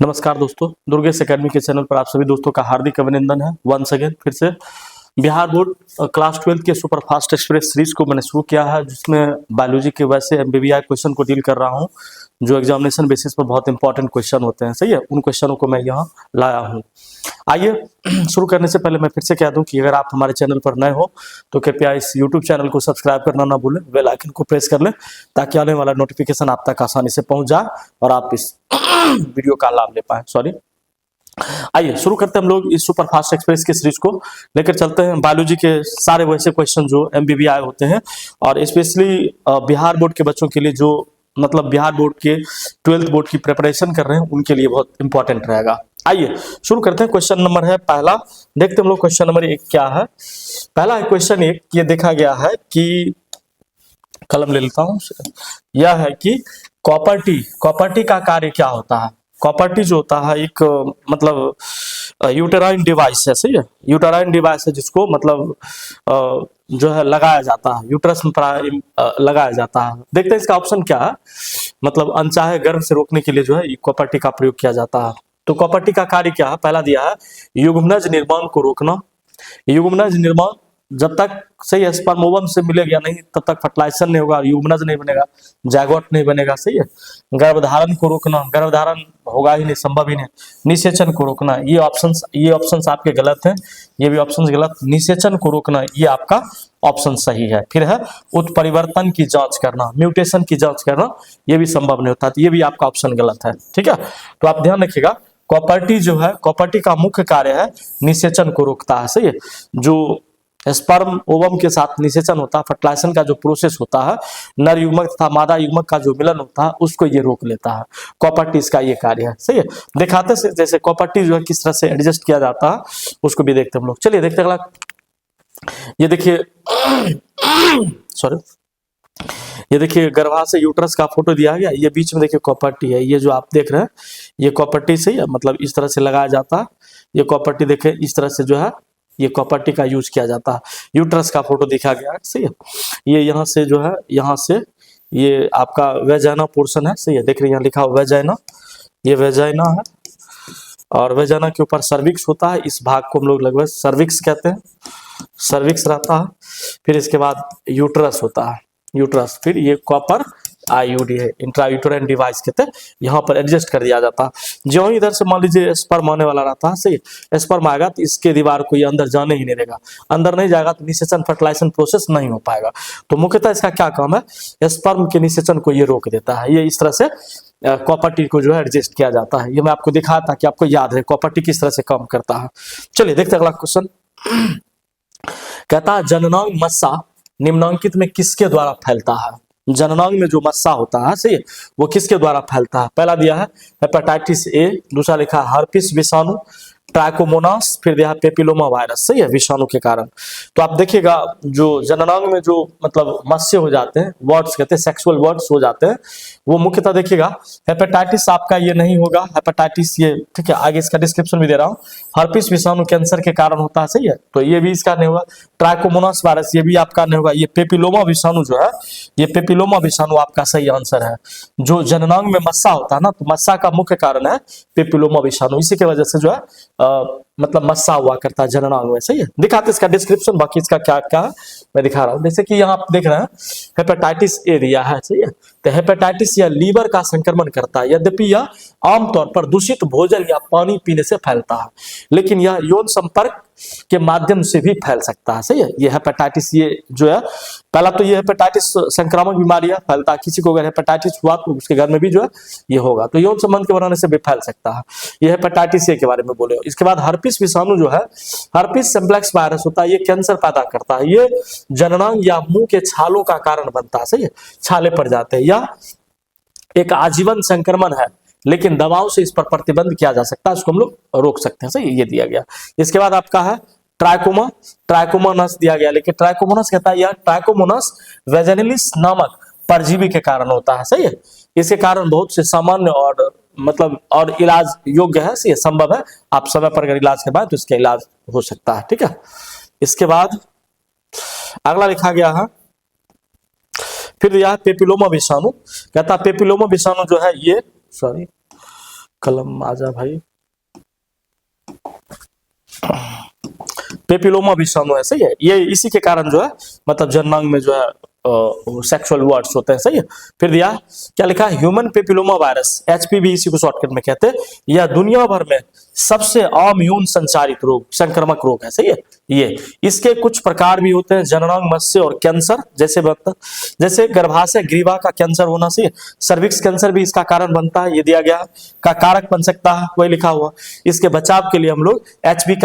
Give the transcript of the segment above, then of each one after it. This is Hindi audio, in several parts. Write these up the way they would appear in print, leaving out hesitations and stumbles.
नमस्कार दोस्तों, दुर्गेश एकेडमी के चैनल पर आप सभी दोस्तों का हार्दिक अभिनंदन है। वंस अगेन फिर से बिहार बोर्ड क्लास 12 के सुपर फास्ट एक्सप्रेस सीरीज को मैंने शुरू किया है, जिसमें बायोलॉजी के वैसे एमबीबीआई क्वेश्चन को डील कर रहा हूं, जो एग्जामिनेशन बेसिस पर बहुत इंपॉर्टेंट क्वेश्चन होते हैं। सही है, उन क्वेश्चनों को मैं यहाँ लाया हूँ। आइए शुरू करने से पहले मैं फिर से कह दूं कि अगर आप हमारे चैनल पर नए हो तो कृपया इस यूट्यूब चैनल को सब्सक्राइब करना ना भूलें, बेल आइकन को प्रेस कर लें ताकि आने वाला नोटिफिकेशन आप तक आसानी से पहुंच जाए और आप इस वीडियो का लाभ ले पाए। सॉरी, आइए शुरू करते हैं हम लोग इस सुपर फास्ट एक्सप्रेस की सीरीज को लेकर चलते हैं। बायोलॉजी के सारे वैसे क्वेश्चन जो एमबीबीआई होते हैं और स्पेशली बिहार बोर्ड के बच्चों के लिए, जो मतलब बिहार बोर्ड के 12th बोर्ड की प्रिपरेशन कर रहे हैं, उनके लिए बहुत इंपॉर्टेंट रहेगा। आइए शुरू करते हैं। क्वेश्चन नंबर है पहला, देखते हैं हम लोग क्वेश्चन नंबर 1 क्या है। पहला क्वेश्चन 1 ये देखा गया है कि, कलम ले लेता हूं, यह है कि कॉपर्टी का कार्य क्या होता है। कॉपर्टी जो होता है एक मतलब यूटेराइन डिवाइस है। सही है, यूटेराइन डिवाइस है जिसको मतलब जो है लगाया जाता है, यूट्रस में लगाया जाता है। देखते हैं इसका ऑप्शन क्या है। मतलब अनचाहे गर्भ से रोकने के लिए जो है कॉपर्टी का प्रयोग किया जाता है। तो कॉपर्टी का कार्य क्या है, पहला दिया है युग्मनज निर्माण को रोकना। युग्मनज निर्माण जब तक सही स्पर्म ओवम से मिलेगा नहीं तब तक फर्टिलाइजेशन नहीं होगा, युग्मनज नहीं बनेगा, जायगोट नहीं बनेगा। सही है, गर्भधारण को रोकना, गर्भधारण होगा ही नहीं, संभव ही नहीं। निषेचन को रोकना, ये ऑप्शंस आपके गलत हैं, ये भी ऑप्शंस गलत। निषेचन को रोकना ये आपका ऑप्शन सही है। फिर है उत्परिवर्तन की जांच करना, म्यूटेशन की जांच करना, ये भी संभव नहीं होता, तो ये भी आपका ऑप्शन गलत है। ठीक है, तो आप ध्यान रखिएगा, कॉपर्टी जो है, कॉपर्टी का मुख्य कार्य है निषेचन को रोकता है। सही है, जो स्पर्म ओवम के साथ निषेचन होता है, फर्टिलाइजेशन का जो प्रोसेस होता है, नर युग्मक तथा मादा युग्मक का जो मिलन होता है, उसको ये रोक लेता है। कॉपर्टी इसका ये कार्य है। सही है, दिखाते से जैसे कॉपर्टी जो है किस तरह से एडजस्ट किया जाता है उसको भी देखते हैं हम लोग। चलिए देखते हैं अगला। ये देखिए सॉरी, ये देखिए गर्भाशय यूट्रस का फोटो दिया गया, ये बीच में देखिए कॉपर्टी है, ये जो आप देख रहे हैं ये कॉपर्टी। सही है, मतलब इस तरह से लगाया जाता है ये कॉपर्टी। देखे इस तरह से जो है ये कॉपर्टी का यूज किया जाता है। यूट्रस का फोटो दिखा गया है। सही है, ये यहाँ से जो है, यहाँ से ये आपका वेजाइना पोर्शन है। सही है, देख रहे हैं यहाँ लिखा हुआ वेजाइना, ये वेजाइना है और वेजाइना के ऊपर सर्विक्स होता है। इस भाग को हम लोग लगभग सर्विक्स कहते हैं, सर्विक्स रहता है। फिर इसके बाद यूट्रस होता है, यूट्रस। फिर ये कॉपर आईयूडी है, इंट्रायूटेराइन डिवाइस कहते हैं, यहाँ पर एडजस्ट कर दिया जाता है। जो इधर से मान लीजिए स्पर्म आने वाला रहता है, सही स्पर्म आएगा तो इसके दीवार को ये अंदर जाने ही नहीं देगा, अंदर नहीं जाएगा तो निषेचन फर्टिलाइजेशन प्रोसेस नहीं हो पाएगा। तो मुख्यतः इसका क्या काम है, स्पर्म के निषेचन को ये रोक देता है। ये इस तरह से कॉपर्टी को जो है एडजस्ट किया जाता है। ये मैं आपको दिखाया था कि आपको याद है कॉपर्टी किस तरह से काम करता है। चलिए देखते हैं अगला क्वेश्चन। कहता है जननांग मस्सा निम्नांकित में किसके द्वारा फैलता है। जननांग में जो मस्सा होता है, सही है, वो किसके द्वारा फैलता है। पहला दिया है हेपेटाइटिस ए, दूसरा लिखा है हर्पिस विषाणु, ट्राइकोमोनास, फिर दिया है पेपिलोमा वायरस। सही है, विषाणु के कारण। तो आप देखिएगा जो जननांग में जो मतलब मत्स्य हो जाते हैं, वर्ड्स कहते हैं, सेक्सुअल वर्ड्स हो जाते हैं, वो मुख्यतः देखिएगा हेपेटाइटिस आपका ये नहीं होगा, हेपेटाइटिस ये, ठीक है, आगे इसका डिस्क्रिप्शन भी दे रहा हूँ। हर्पिस विषाणु कैंसर के कारण होता है। सही है, तो ये भी इसका नहीं होगा। ट्राइकोमोनास वायरस ये भी आपका नहीं होगा। ये पेपिलोमा विषाणु जो है, ये पेपिलोमा विषाणु आपका सही आंसर है। जो जननांग में मस्सा होता है ना, तो मस्सा का मुख्य कारण है पेपिलोमा विषाणु, इसी की वजह से जो है मतलब मस्सा हुआ करता है जननांग में। सही है, दिखाते इसका डिस्क्रिप्शन, बाकी इसका क्या क्या है मैं दिखा रहा हूँ। जैसे कि यहाँ आप देख रहे हैं हेपेटाइटिस ए दिया है। सही है, तो हेपेटाइटिस या लीवर का संक्रमण करता है, यद्यपि यह आमतौर पर दूषित भोजन या पानी पीने से फैलता है, लेकिन यह यौन संपर्क के माध्यम से भी फैल सकता है। सही है, ये हेपेटाइटिस ये जो है, पहला तो ये हेपेटाइटिस संक्रामक बीमारी है, फैलता है। किसी को अगर हेपेटाइटिस हुआ तो उसके घर में भी जो है ये होगा, तो यौन संबंध के बनाने से भी फैल सकता है। ये हेपेटाइटिस ए के बारे में बोले। इसके बाद हर्पिस विषाणु जो है, हर्पिस सिम्प्लेक्स वायरस होता है, ये कैंसर पैदा करता है। ये जननांग या मुंह के छालों का कारण बनता है। सही है, छाले पड़ जाते हैं। यह एक आजीवन संक्रमण है, लेकिन दवाओं से इस पर प्रतिबंध किया जा सकता है, इसको हम लोग रोक सकते हैं। सही, ये दिया गया। इसके बाद आपका है ट्राइकोमोनास दिया गया, लेकिन ट्राइकोमोनास कहता है यह ट्राइकोमोनास वेजाइनलिस नामक परजीवी के कारण होता है। सही है, इसके कारण बहुत से सामान्य और मतलब और इलाज योग्य है। सही है, संभव है, आप समय पर अगर इलाज करवाएं तो इसका इलाज हो सकता है। ठीक है, इसके बाद अगला लिखा गया है, फिर यह पेपिलोमा विषाणु। कहता है पेपिलोमा विषाणु जो है ये, सॉरी, कलम आजा भाई। पेपिलोमा विषाणु है, सही है। ये इसी के कारण जो है मतलब जननांग में जो है सेक्सुअल वर्ड्स होते हैं, सही है। फिर दिया क्या लिखा, ह्यूमन पेपिलोमा वायरस, एचपीवी इसी को शॉर्टकट में कहते हैं। यह दुनिया भर में सबसे अम्यून संचारित रोग, संक्रामक रोग है, सही है। ये इसके कुछ प्रकार भी होते हैं, जननांग मत्स्य और कैंसर जैसे गर्भाशय ग्रीवा का कैंसर होना, सही है। सर्विक्स कैंसर भी इसका कारण बनता है, ये दिया गया का कारक बन सकता है, वही लिखा हुआ। इसके बचाव के लिए हम लोग एचपीवी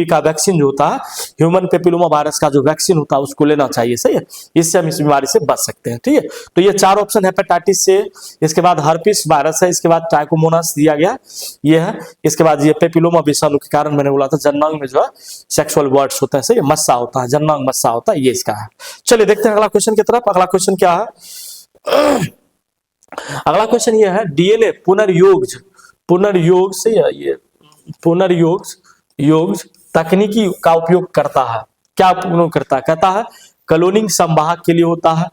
का वैक्सीन जो होता है, ह्यूमन पेपिलोमा वायरस का जो वैक्सीन होता है उसको लेना चाहिए, सही है। इससे हम इस बीमारी से बच सकते हैं, ठीक है। तो ये 4 ऑप्शन, हेपेटाइटिस से, इसके बाद हर्पिस वायरस है, इसके बाद ट्राइकोमोनास दिया गया, ये है। इसके बाद ये पेपिलोमा विषाणु के कारण मैंने बोला था जननांग में जो है सेक्सुअल वर्ड्स होता है, सही है। मस्सा होता है, जननांग मस्सा होता है, ये इसका है। चलिए देखते हैं अगला क्वेश्चन की तरफ। अगला क्वेश्चन क्या है? अगला क्वेश्चन ये है, डीएनए पुनर्योग से ये पुनर्योग तकनीकी का उपयोग करता है। क्या उपयोग करता है? कहता है क्लोनिंग संवाहक के लिए होता है।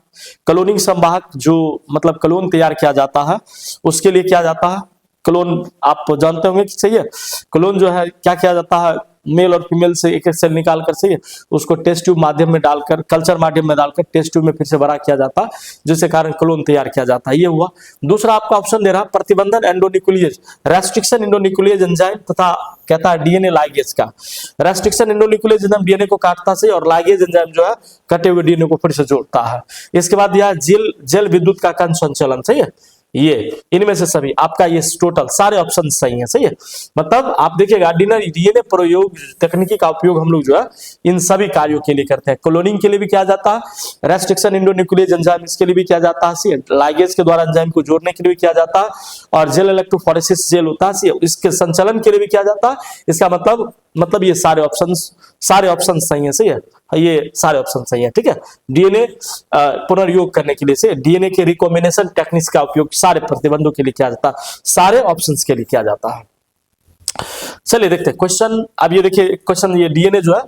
क्लोनिंग संवाहक जो मतलब क्लोन तैयार किया जाता है उसके लिए किया जाता है। क्लोन आप जानते होंगे कि सही है, क्लोन जो है क्या किया जाता है, मेल और फीमेल से एक सेल निकाल कर, सही है, उसको टेस्ट ट्यूब माध्यम में डालकर, कल्चर माध्यम में डालकर टेस्ट ट्यूब में फिर से बड़ा किया जाता है, जिसके कारण क्लोन तैयार किया जाता है, ये हुआ। दूसरा आपका ऑप्शन दे रहा प्रतिबंधन एंडोन्यूक्लियेज, रेस्ट्रिक्शन एंडोन्यूक्लियेज एंजाइम तथा कहता है डीएनए लाइगेज का। रेस्ट्रिक्शन एंडोन्यूक्लियेज एंजाइम डीएनए को काटता से, और लाइगेज एंजाइम जो है कटे हुए डीएनए को फिर से जोड़ता है। इसके बाद यह जल विद्युत का कण संचलन, सही है। ये इनमें से सभी आपका ये टोटल सारे ऑप्शन सही है, सही है। मतलब आप देखिएगा डीएनए प्रयोग तकनीकी का उपयोग हम लोग जो है इन सभी कार्यों के लिए करते हैं। क्लोनिंग के लिए भी किया जाता है, रेस्ट्रिक्शन एंडोन्यूक्लियेज एंजाइम इसके लिए भी किया जाता है, लाइगेज के द्वारा एंजाइम को जोड़ने के लिए भी किया जाता है, और जेल इलेक्ट्रोफोरेसिस जेल होता है, इसके संचलन के लिए भी किया जाता है। इसका मतलब ये सारे ऑप्शन सही है, सही है। ये सारे ऑप्शन सही है, ठीक है। डीएनए पुनर्योग करने के लिए से डीएनए के रिकॉम्बिनेशन टेक्निक्स का उपयोग सारे प्रतिबंधों के लिए किया जाता है, सारे ऑप्शंस के लिए किया जाता है। चलिए देखते हैं क्वेश्चन। अब ये देखिए क्वेश्चन, ये डीएनए जो है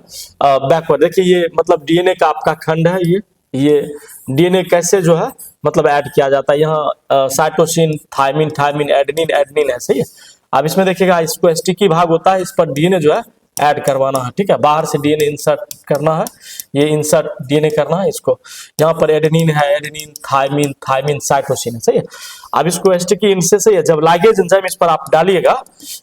बैकवर्ड, देखिए ये मतलब डीएनए का आपका खंड है, ये डीएनए कैसे जो है मतलब ऐड किया जाता है। यहाँ साइटोसिन, थायमिन, एडेनिन है, सही है। अब इसमें देखिएगा इसको स्टिकी भाग होता है, इस पर डीएनए जो है ऐड करवाना है, ठीक है। बाहर से डीएनए इंसर्ट करना है, ये इंसर्ट डीएनए करना है इसको। यहाँ पर एडेनिन है, थायमिन, साइटोसिन है, सही है। अब इसको स्टिकी इन से सही है, जब लाइगेज एंजाइम इस पर आप डालिएगा,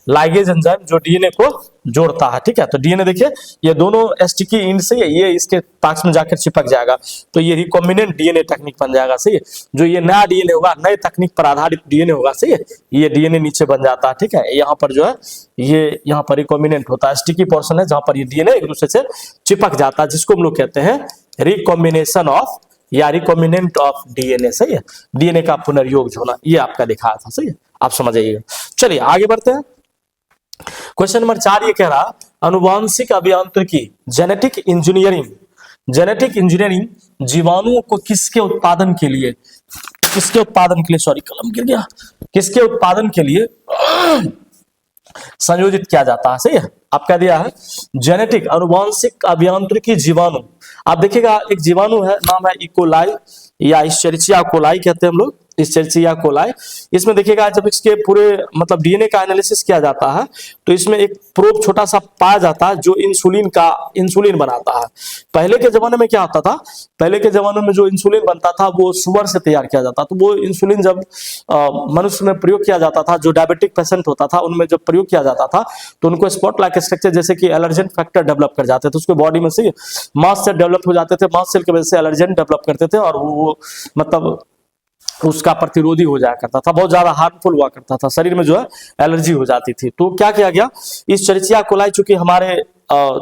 लाइगेज एंजाइम जो डीएनए को जोड़ता है, ठीक है। तो डीएनए देखिए ये दोनों स्टिकी इंड से ये इसके पास में जाकर चिपक जाएगा, तो ये रिकॉम्बिनेंट डीएनए टेक्निक बन जाएगा, सही है। जो ये नया डीएनए होगा, नए तकनीक पर आधारित डीएनए होगा, सही है। ये डीएनए नीचे बन जाता है, ठीक है। यहाँ पर जो है ये यहाँ पर रिकॉम्बिनेंट होता है, स्टिकी पोर्शन है जहां पर ये डीएनए एक दूसरे से चिपक जाता है, जिसको हम लोग कहते हैं रिकॉम्बिनेशन ऑफ या रिकॉम्बिनेंट ऑफ डीएनए, सही है। डीएनए का पुनर्योग होना, ये आपका दिखाया था, सही है। आप समझ जाइएगा। चलिए आगे बढ़ते हैं। क्वेश्चन नंबर 4 ये कह रहा अनुवांशिक अभियांत्रिकी, जेनेटिक इंजीनियरिंग जीवाणुओं को किसके उत्पादन के लिए सॉरी कलम गिर गया, किसके उत्पादन के लिए संयोजित किया जाता है, सही है। आपका दिया है जेनेटिक अनुवांशिक अभियांत्रिकी जीवाणु। आप देखिएगा एक जीवाणु है, नाम है इकोलाई या इश्चेरिचिया कोलाई कहते हैं हम लोग, इश्चेरिचिया कोलाई। इसमें देखिएगा जब इसके पूरे मतलब डीएनए का एनालिसिस किया जाता है तो इसमें एक प्रोब छोटा सा पाया जाता है जो इंसुलिन बनाता है। पहले के जमाने में क्या होता था, पहले के जमाने में जो इंसुलिन बनता था वो सुअर से तैयार किया जाता, तो वो इंसुलिन जब मनुष्य में प्रयोग किया जाता था, जो डायबिटिक पेशेंट होता था उनमें जब प्रयोग किया जाता था तो उनको स्पॉट लाइक स्ट्रक्चर जैसे कि एलर्जेन फैक्टर डेवलप कर जाते थे, उसके बॉडी में से मास्ट सेल डेवलप हो जाते थे, मास्ट सेल की वजह से एलर्जेन डेवलप करते थे और वो मतलब उसका प्रतिरोधी हो जाया करता था, बहुत ज्यादा हार्मफुल हुआ करता था, शरीर में जो है एलर्जी हो जाती थी। तो क्या किया गया, इस इश्चेरिचिया कोलाई चूंकि हमारे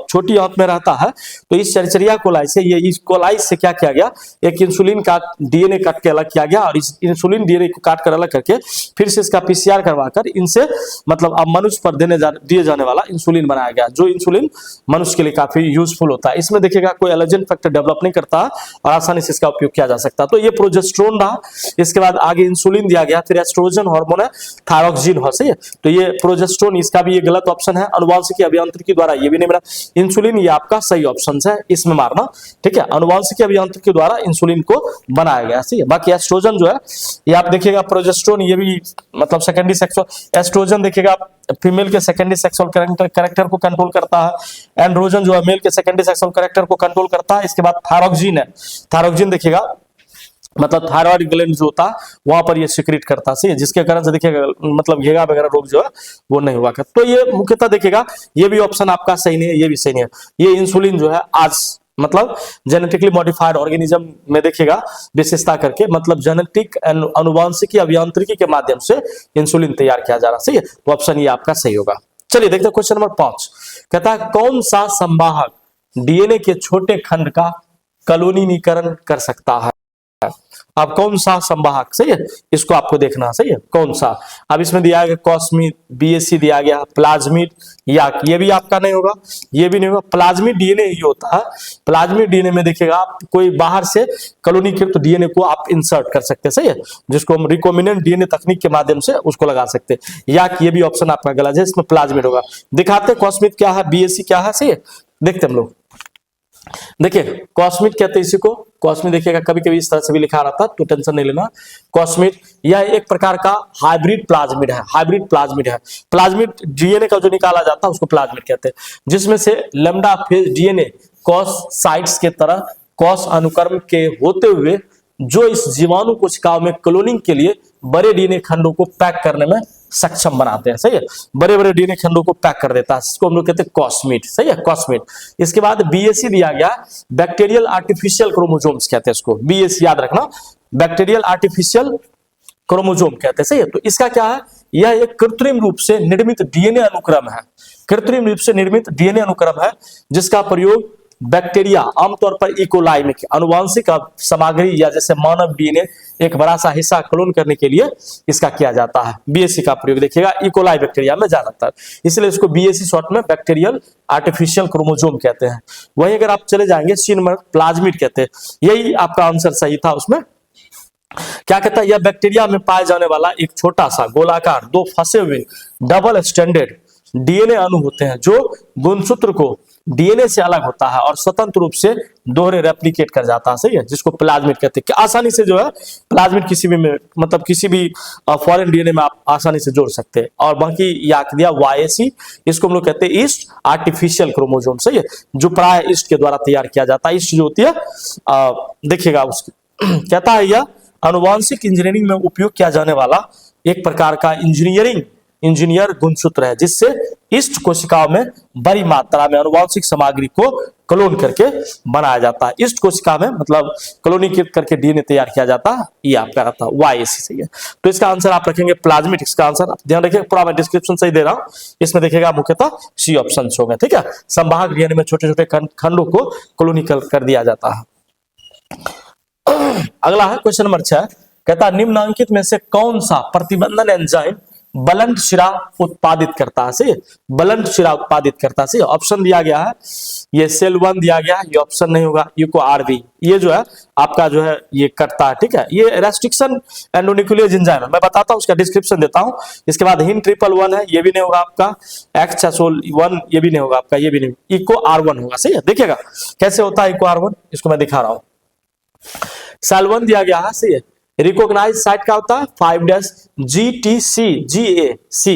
छोटी आंत में रहता है, तो इस इश्चेरिचिया कोलाई से इस कोलाई से क्या किया गया, एक इंसुलिन का डीएनए काट के अलग किया गया और इस इंसुलिन डीएनए को काट कर अलग करके फिर से इसका पीसीआर करवाकर इनसे मतलब अब मनुष्य पर दिए जाने वाला इंसुलिन बनाया गया, जो इंसुलिन मनुष्य के लिए काफी यूजफुल होता है। इसमें देखिएगा कोई एलर्जेन फैक्टर डेवलप नहीं करता और आसानी से इसका उपयोग किया जा सकता है। तो ये प्रोजेस्टेरोन रहा, इसके बाद आगे इंसुलिन दिया गया, फिर एस्ट्रोजन हार्मोन है, थायरॉक्सिन है, सही है। तो ये प्रोजेस्टेरोन, इसका भी ये गलत ऑप्शन है, अनुवांशिक अभियांत्रिकी द्वारा ये भी नहीं बना जाएगा। इंसुलिन ये आपका सही ऑप्शन है, इसमें मारना, ठीक है। आनुवांशिक अभियांत्रिकी द्वारा इंसुलिन को बनाया गया, ठीक है। बाकी एस्ट्रोजन जो है ये आप देखिएगा, प्रोजेस्टेरोन ये भी मतलब सेकेंडरी सेक्सुअल, एस्ट्रोजन देखिएगा फीमेल के सेकेंडरी सेक्सुअल कैरेक्टर को कंट्रोल करता है। एंड्रोजन जो है मेल के सेकेंडरी सेक्सुअल कैरेक्टर को कंट्रोल करता है। इसके बाद थायरोक्सिन है, थायरोक्सिन देखिएगा मतलब थायराइड ग्लैंड जो होता है वहां पर ये सिक्रीट करता है, जिसके कारण से देखिएगा मतलब घेगा वगैरह रोग जो है वो नहीं हुआ करता। तो ये मुख्यतः देखिएगा ये भी ऑप्शन आपका सही नहीं है, ये भी सही नहीं है। ये इंसुलिन जो है आज मतलब जेनेटिकली मॉडिफाइड ऑर्गेनिज्म में देखिएगा विशेषता करके मतलब जेनेटिक अनुवांशिकी अभियांत्रिकी के माध्यम से इंसुलिन तैयार किया जा रहा है, सही है। तो ऑप्शन ये आपका सही होगा। चलिए देखते हैं क्वेश्चन नंबर 5, कहता है कौन सा संवाहक डीएनए के छोटे खंड का कॉलोनीकरण कर सकता है। अब कौन सा संवाहक, सही है, इसको आपको देखना, सही है, कौन सा। अब इसमें दिया गया कॉस्मिड, बीएससी दिया गया, प्लाज्मिड, या ये भी आपका नहीं होगा, ये भी नहीं होगा। प्लाज्मिड डीएनए ही होता है। प्लाज्मिड डीएनए में देखिएगा आप कोई बाहर से कॉलोनीकृत डीएनए को आप इंसर्ट कर सकते हैं, सही है, जिसको हम रिकॉम्बिनेंट डीएनए तकनीक के माध्यम से उसको लगा सकते हैं। या ये भी ऑप्शन आपका गलत है, इसमें प्लाज्मिड होगा। दिखाते कॉस्मिड क्या है, बीएससी क्या है, सही है, देखते हम लोग। देखिए कॉस्मिड कहते हैं इसी को, कॉस्मिड देखिएगा कभी कभी इस तरह से भी लिखा रहता है, तो टेंशन नहीं लेना। कॉस्मिड यह एक प्रकार का हाइब्रिड प्लाज्मिड है, हाइब्रिड प्लाज्मिड है। प्लाज्मिड डीएनए का जो निकाला जाता है उसको प्लाज्मिड कहते हैं, जिसमें से lambda phase DNA cos sites के तरह कॉस अनुक्रम के होते हुए जो इस जीवाणु कोशिकाओं में क्लोनिंग के लिए बड़े डीएनए खंडों को पैक करने में सक्षम बनाते हैं, सही है, बड़े बड़े डीएनए खंडों को पैक कर देता है, इसको हम लोग कहते हैं कॉस्मिड, सही है, कॉस्मिड। इसके बाद बीएससी दिया गया, बैक्टीरियल आर्टिफिशियल क्रोमोसोम्स कहते हैं इसको, बीएससी याद रखना, बैक्टीरियल आर्टिफिशियल क्रोमोसोम कहते हैं, सही है। तो इसका क्या है, यह एक कृत्रिम रूप से निर्मित डीएनए अनुक्रम है, कृत्रिम रूप से निर्मित डीएनए अनुक्रम है, जिसका प्रयोग बैक्टीरिया आमतौर पर इकोलाई में आनुवांशिक सामग्री या जैसे मानव डीएनए एक बड़ा सा हिस्सा क्लोन करने के लिए इसका किया जाता है। बीएससी का प्रयोग देखिएगा इकोलाई बैक्टीरिया में ज्यादातर, इसलिए इसको बीएससी शॉर्ट में बैक्टीरियल आर्टिफिशियल क्रोमोसोम कहते हैं। वहीं अगर आप चले जाएंगे सी नंबर प्लाज्मिड कहते हैं, यही आपका आंसर सही था। उसमें क्या कहता है, यह बैक्टीरिया में पाए जाने वाला एक छोटा सा गोलाकार दो फंसे हुए डबल स्टैंडर्ड डीएनए अणु होते हैं, जो गुणसूत्र को डीएनए से अलग होता है और स्वतंत्र रूप से दोहरे रेप्लिकेट कर जाता है, सही है, जिसको प्लाज्मिड कहते हैं। कि आसानी से जो है प्लाज्मिड किसी भी में मतलब किसी भी फॉरेन डीएनए में आप आसानी से जोड़ सकते हैं। और बाकी या दिया वाईएसी, इसको हम लोग कहते हैं ईस्ट आर्टिफिशियल क्रोमोसोम, सही है, जो प्राय ईस्ट के द्वारा तैयार किया जाता है। ईस्ट जो होती है देखिएगा उसकी कहता है यह आनुवांशिक इंजीनियरिंग में उपयोग किया जाने वाला एक प्रकार का इंजीनियर गुणसूत्र है, जिससे ईस्ट कोशिकाओं में बड़ी मात्रा में आनुवांशिक सामग्री को क्लोन करके बनाया जाता है। ईस्ट कोशिका में मतलब क्लोनीकृत करके डीएनए तैयार किया जाता है, ये आपका रहता है वाईएसी, सही है। तो इसका आंसर आप रखेंगे प्लाज्मिड, इसका आंसर ध्यान रखिए, पूरा मैं डिस्क्रिप्शन सही दे रहा हूं, इसमें देखिएगा मुख्यतः सी ऑप्शन होगा, ठीक है। संवाहक डीएनए में छोटे छोटे खंडों को क्लोनिकल कर दिया जाता है। अगला है क्वेश्चन नंबर 6, कहता है निम्नलिखित में से कौन सा प्रतिबंधन एंजाइम बलंट शिरा उत्पादित करता है, सही, बलंट शिरा उत्पादित करता है, सही। ऑप्शन दिया गया है, ये सेल 1 दिया गया है, ये ऑप्शन नहीं होगा, यूको आरबी ये जो है आपका जो है ये करता है, ठीक है। ये रेस्ट्रिक्शन एंडोन्यूक्लियस एंजाइम है, मैं बताता हूं, उसका डिस्क्रिप्शन देता हूं। इसके बाद हिन 111 है, ये भी नहीं होगा आपका, एक्सोल 1 ये भी नहीं होगा आपका, ये भी नहीं, इको R1 होगा, सही है। देखिएगा कैसे होता है इको R1, इसको मैं दिखा रहा हूं। सेल 1 दिया गया है, सही है, रिकॉग्नाइज साइट का होता है 5-GTC GAC,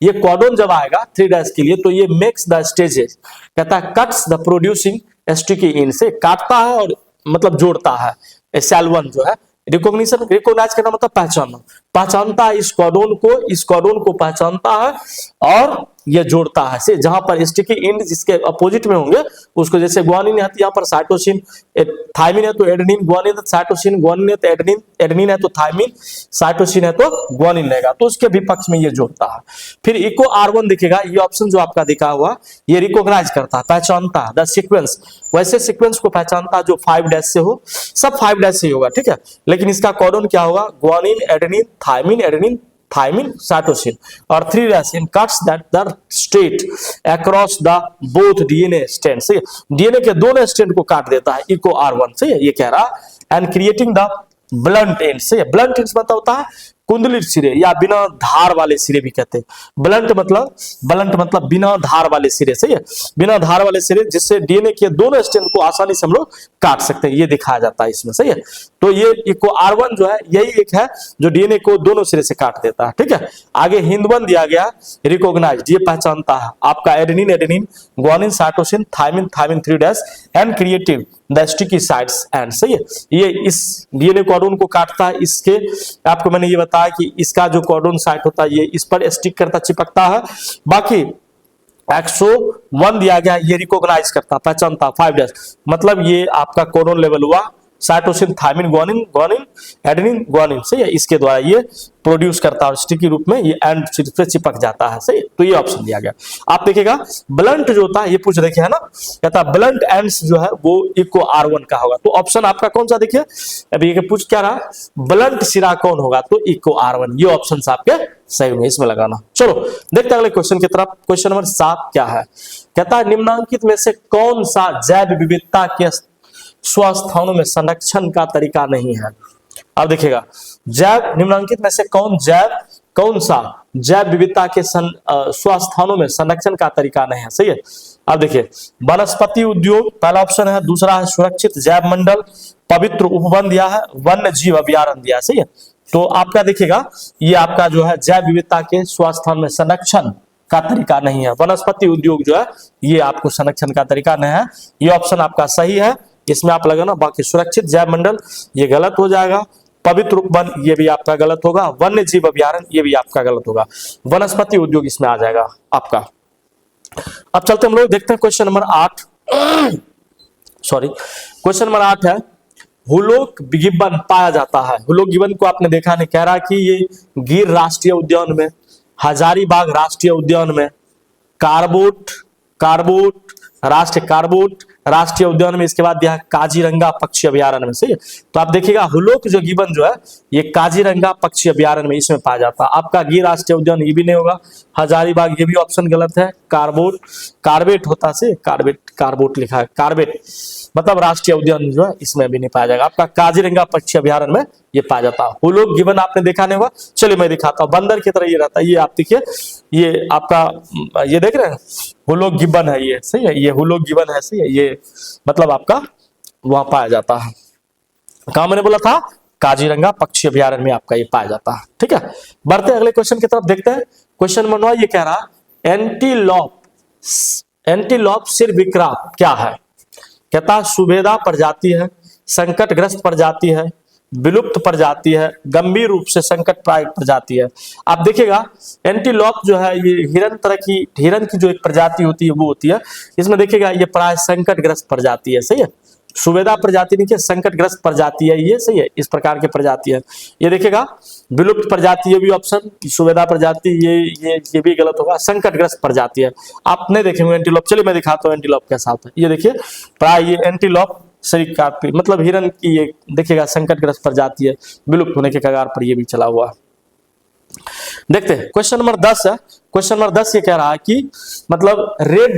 ये कोडोन जब आएगा 3' के लिए तो ये मेक्स द स्टेजेस, कहता है कट्स द प्रोड्यूसिंग स्टिकी इन, से काटता है और मतलब जोड़ता है। सेल 1 जो है रिकॉग्निशन, रिकॉग्नाइज करना मतलब पहचानना, पहचानता है इस कोडोन को पहचानता है और ये जोड़ता है, से जहां पर स्टिकी एंड जिसके अपोजिट में होंगे उसको, जैसे ग्वानिन है तो यहाँ पर साइटोसिन, थाइमिन है तो एडेनिन, ग्वानिन है तो साइटोसिन, ग्वानिन है तो एडेनिन, एडेनिन है तो थाइमिन, साइटोसिन है तो ग्वानिन रहेगा, तो उसके विपक्ष में ये जोड़ता है। फिर इको R1 दिखेगा, ये ऑप्शन जो आपका दिखा हुआ ये रिकॉग्नाइज करता है, पहचानता है द सीक्वेंस, वैसे सीक्वेंस को पहचानता है जो 5' से हो, सब 5' से ही होगा, ठीक है। लेकिन इसका कोडोन क्या होगा, guanine adenine thymine, adenine thymine cytosine, और 3' in cuts that the straight across the both DNA strand, सही है, डीएनए के दोनों स्ट्रैंड को काट देता है इको R1, सही है, ये कह रहा, and creating the blunt and, सही है। ब्लंट एंड मतलब होता है कुंडलित सिरे या बिना धार वाले सिरे भी कहते हैं। ब्लंट मतलब बिना धार वाले सिरे, सही है, बिना धार वाले सिरे, जिससे डीएनए के दोनों स्ट्रैंड को आसानी से हम लोग काट सकते हैं, ये दिखाया जाता है इसमें, सही है। तो ये इको R1 जो है यही एक है जो डीएनए को दोनों सिरे से काट देता है, ठीक है। आगे हिंदवन दिया गया, रिकॉग्नाइज्ड, ये पहचानता है आपका adenine, guanine, cytosine, thymine 3' end creative the sticky sites end, सही है। ये इस डीएनए कोडोन को काटता है, इसके आपको मैंने ये बताया कि इसका जो कोडोन साइट होता है ये इस पर स्टिक करता, चिपकता है। बाकी एक्सो1 दिया गया, ये रिकॉग्नाइज करता, पहचानता 5' मतलब ये आपका कोडोन लेवल हुआ, cytosine, thymine, guanine, adenine, guanine, सही है, इसके द्वारा ये प्रोड्यूस करता है और स्टिकी रूप में ये एंड से चिपक जाता है, सही है। तो ये ऑप्शन दिया गया। आप देखिएगा ब्लंट जो होता है, ये पूछ देखे है ना, कहता है ब्लंट एंड्स जो है वो इको R1 का होगा। तो ऑप्शन आपका कौन सा देखिए, अभी ये पूछ क्या रहा, ब्लंट सिरा कौन होगा, तो इको R1, ये ऑप्शन आपके सही में इसमें लगाना। चलो देखते हैं अगले क्वेश्चन की तरफ। क्वेश्चन नंबर 7 क्या है, कहता है निम्नलिखित में से कौन सा जैव विविधता के स्वस्थानों में संरक्षण का तरीका नहीं है। अब देखिएगा, जैव निम्नलिखित में से कौन सा जैव विविधता के स्वस्थानों में संरक्षण का तरीका नहीं है, सही है। अब देखिए, वनस्पति उद्योग पहला ऑप्शन है, दूसरा है सुरक्षित जैव मंडल, पवित्र उपवन दिया है, वन्य जीव अभयारण्य दिया है, सही है। तो आपका देखिएगा ये आपका जो है जैव विविधता के स्वास्थान में संरक्षण का तरीका नहीं है, वनस्पति उद्योग जो है ये आपको संरक्षण का तरीका नहीं है, ये ऑप्शन आपका सही है, इसमें आप लगाना। बाकी सुरक्षित जैव मंडल ये गलत हो जाएगा, पवित्र उपवन ये भी आपका गलत होगा, वन्य जीव अभयारण्य ये भी आपका गलत होगा, वनस्पति उद्योग इसमें आ जाएगा आपका। अब चलते हम लोग देखते हैं question number 8 sorry question number 8 है, हुलोक गिब्बन पाया जाता है। हुलोक गिब्बन को आपने देखा नहीं, कह रहा कि ये गिर राष्ट्रीय उद्यान में, हजारीबाग राष्ट्रीय उद्यान में, कार्बोट राष्ट्रीय उद्यान में, इसके बाद दिया है काजीरंगा पक्षी अभयारण्य में, सही है। तो आप देखिएगा हुलोक जो गिब्बन जो है ये काजीरंगा पक्षी अभयारण्य में इसमें पाया जाता है। आपका गिर राष्ट्रीय उद्यान ये भी नहीं होगा, हजारीबाग ये भी ऑप्शन गलत है, कार्बेट होता से कार्बोट लिखा है, कार्बेट मतलब राष्ट्रीय उद्यान जो है इसमें भी नहीं पाया जाएगा। आपका काजीरंगा पक्षी अभयारण्य में ये पाया जाता है। हुलोक गिब्बन आपने देखा नहीं होगा, चलिए मैं दिखाता हूँ, बंदर की तरह ये रहता है, ये आप देखिए, ये आपका ये देख रहे हैं हुलोक गिब्बन है, ये सही है, ये हुलोक गिब्बन है, सही है, ये मतलब आपका वहां पाया जाता है। कहा मैंने बोला था, काजीरंगा पक्षी अभयारण्य में आपका ये पाया जाता है, ठीक है। बढ़ते अगले क्वेश्चन की तरफ देखते हैं। क्वेश्चन नंबर 9 ये कह रहा एंटीलॉप सिरविक्रा क्या है, कहता सुबेदा प्रजाति है, संकटग्रस्त प्रजाति है, विलुप्त प्रजाति है, गंभीर रूप से संकट प्राय प्रजाति है। आप देखिएगा एंटीलॉप जो है ये हिरन की जो एक प्रजाति होती है वो होती है, इसमें देखिएगा ये प्राय संकटग्रस्त प्रजाति है, सही है। सुबेदा प्रजाति नहीं, संकटग्रस्त प्रजाति है ये, सही है, इस प्रकार की प्रजाति है। ये देखिएगा विलुप्त प्रजाति, ये भी ऑप्शन, सुबेदा प्रजाति ये भी गलत होगा, संकटग्रस्त प्रजाति है। आप नहीं देखेंगे एंटीलॉप, चलिए मैं दिखाता हूँ एंटीलॉप कैसा होता है। ये देखिए प्राय ये एंटीलॉप शरीर काटती मतलब हिरन की ये देखिएगा संकटग्रस्त प्रजाति है, विलुप्त होने के कगार पर ये भी चला हुआ। देखते हैं क्वेश्चन नंबर 10 है। क्वेश्चन नंबर 10 ये कह रहा है कि मतलब रेड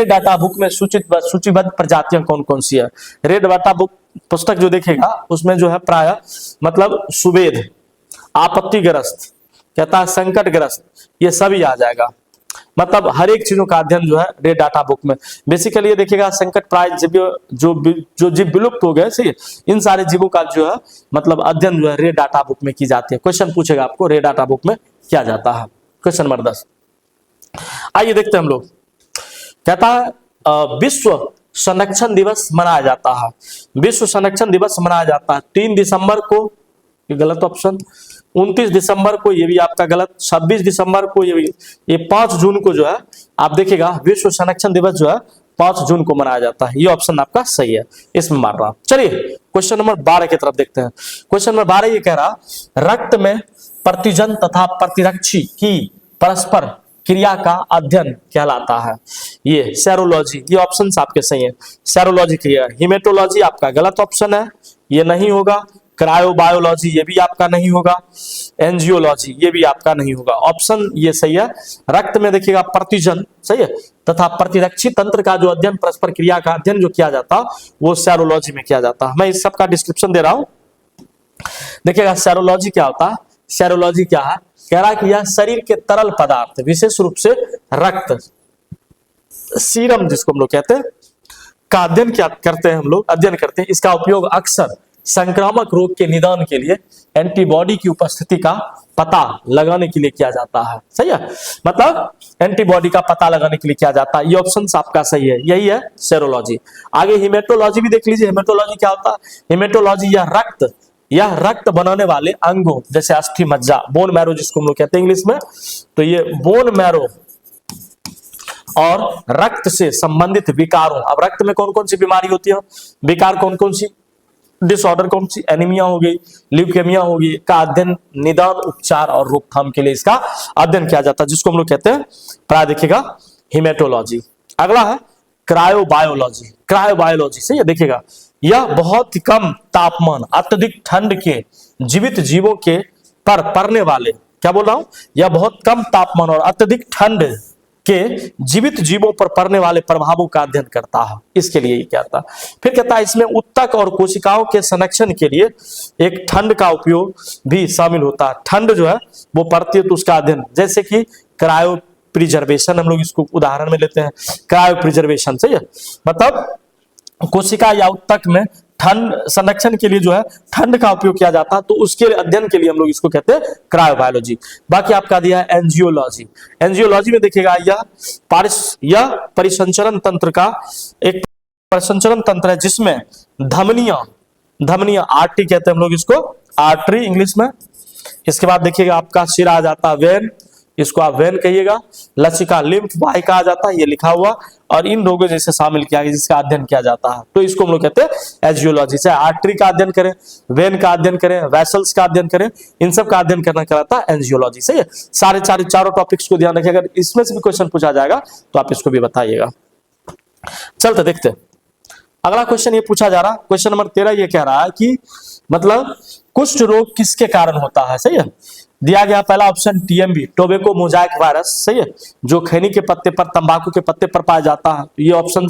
डाटा बुक में सूचीबद्ध प्रजातियां कौन कौन सी है। रेड डाटा बुक पुस्तक जो देखेगा उसमें जो है प्राय मतलब सुबेद, आपत्तिग्रस्त, कहता है संकटग्रस्त, ये सभी आ जाएगा। मतलब हर एक चीजों का अध्ययन जो है रेड डाटा बुक में बेसिकली ये देखिएगा संकट प्राय जो जीव विलुप्त हो गए, सही है, इन सारे जीवों का जो है मतलब अध्ययन जो है रेड डाटा बुक में की जाती है। क्वेश्चन पूछेगा आपको रेड डाटा बुक में क्या जाता है। क्वेश्चन नंबर 10 आइए देखते हैं हम लोग। कहता है विश्व संरक्षण दिवस मनाया जाता है। विश्व संरक्षण दिवस मनाया जाता है 3 दिसंबर को, ये गलत ऑप्शन, 29 दिसंबर को ये भी आपका गलत, 26 दिसंबर को ये भी, ये 5 जून को जो है आप देखिएगा विश्व संरक्षण दिवस जो है 5 जून को मनाया जाता है। ये ऑप्शन आपका सही है, इसमें मार रहा। चलिए क्वेश्चन नंबर 12 की तरफ देखते हैं। क्वेश्चन नंबर 12 ये कह रहा रक्त में प्रतिजन तथा प्रतिरक्षी की परस्पर क्रिया का अध्ययन कहलाता है। ये सेरोलॉजी, ये ऑप्शन आपके सही है, सेरोलॉजी क्रिया। हिमेटोलॉजी आपका गलत ऑप्शन है, ये नहीं होगा। क्रायोबायोलॉजी ये भी आपका नहीं होगा। एंजियोलॉजी ये भी आपका नहीं होगा। ऑप्शन ये सही है, रक्त में देखिएगा प्रतिजन, सही है, तथा प्रतिरक्षी तंत्र का जो अध्ययन, परस्पर क्रिया का अध्ययन जो किया जाता वो सेरोलॉजी में किया जाता है। मैं इस सब का डिस्क्रिप्शन दे रहा हूं। देखिएगा सेरोलॉजी क्या होता है, सेरोलॉजी क्या है, कह रहा है कि यह शरीर के तरल पदार्थ विशेष रूप से रक्त, सीरम जिसको हम लोग कहते हैं, का अध्ययन क्या करते हैं, हम लोग अध्ययन करते हैं। इसका उपयोग अक्सर संक्रामक रोग के निदान के लिए एंटीबॉडी की उपस्थिति का पता लगाने के लिए किया जाता है। सही है, मतलब एंटीबॉडी का पता लगाने के लिए किया जाता है। ये ऑप्शन आपका सही है, यही है सेरोलॉजी। आगे हिमेटोलॉजी भी देख लीजिए। हिमेटोलॉजी क्या होता है? हिमेटोलॉजी यह रक्त बनाने वाले अंगों जैसे अस्थि मज्जा, बोन मैरो जिसको हम लोग कहते हैं इंग्लिश में, तो ये बोन मैरो और रक्त से संबंधित विकारों, अब रक्त में कौन कौन सी बीमारी होती है, विकार कौन कौन सी, डिसऑर्डर कौन सी, एनीमिया हो गई, ल्यूकेमिया हो गई, का अध्ययन, निदान, उपचार और रोकथाम के लिए इसका अध्ययन किया जाता है, जिसको हम लोग कहते हैं प्राय देखिएगा हिमेटोलॉजी। अगला है क्रायोबायोलॉजी। क्रायोबायोलॉजी से ये देखिएगा, यह बहुत कम तापमान, अत्यधिक ठंड के जीवित जीवों के पर पड़ने वाले, क्या बोल रहा हूं, यह बहुत कम तापमान और अत्यधिक ठंड के जीवित जीवों पर पड़ने वाले प्रभावों का अध्ययन करता है, इसके लिए ये कहता है। फिर कहता है इसमें ऊतक और कोशिकाओं के संरक्षण के लिए एक ठंड का उपयोग भी शामिल होता है। ठंड जो है वो पड़ती है तो उसका अध्ययन, जैसे कि क्रायो प्रिजर्वेशन, हम लोग इसको उदाहरण में लेते हैं, क्रायो प्रिजर्वेशन। सही है, मतलब कोशिका या ऊतक में ठंड संरक्षण के लिए जो है ठंड का उपयोग किया जाता है, तो उसके अध्ययन के लिए हम लोग इसको कहते हैं क्रायोबायोलॉजी। बाकी आपका दिया है एंजियोलॉजी। एंजियोलॉजी में देखिएगा यह परिसंचरण तंत्र का एक परिसंचरण तंत्र है जिसमें धमनियां आर्टरी कहते हैं हम लोग इसको, आर्टरी इंग्लिश में। इसके बाद देखिएगा आपका सिरा आ जाता है वेन, इसको आप वेन कहिएगा। लसिका लिम्फ वाहिका आ जाता है, ये लिखा हुआ, और इन रोगों जैसे शामिल किया गया जिसका अध्ययन किया जाता है, तो इसको हम लोग कहते हैं एंजियोलॉजी। चाहे आर्टरी का अध्ययन करें, वेन का अध्ययन करें, वेसल्स का अध्ययन करें, इन सब का अध्ययन करना कहलाता है एंजियोलॉजी। सही है, सारे चारों टॉपिक्स को ध्यान रखिए, अगर इसमें से भी क्वेश्चन पूछा जाएगा तो आप इसको भी बताइएगा। चलते देखते, अगला क्वेश्चन ये पूछा जा रहा, क्वेश्चन नंबर 13 ये कह रहा है कि मतलब कुष्ठ रोग किसके कारण होता है। सही है, दिया गया पहला option TMV, tobacco Mosaic virus. सही है, जो खैनी के पत्ते पर, तंबाकू के पत्ते पर पाया जाता है, ये ऑप्शन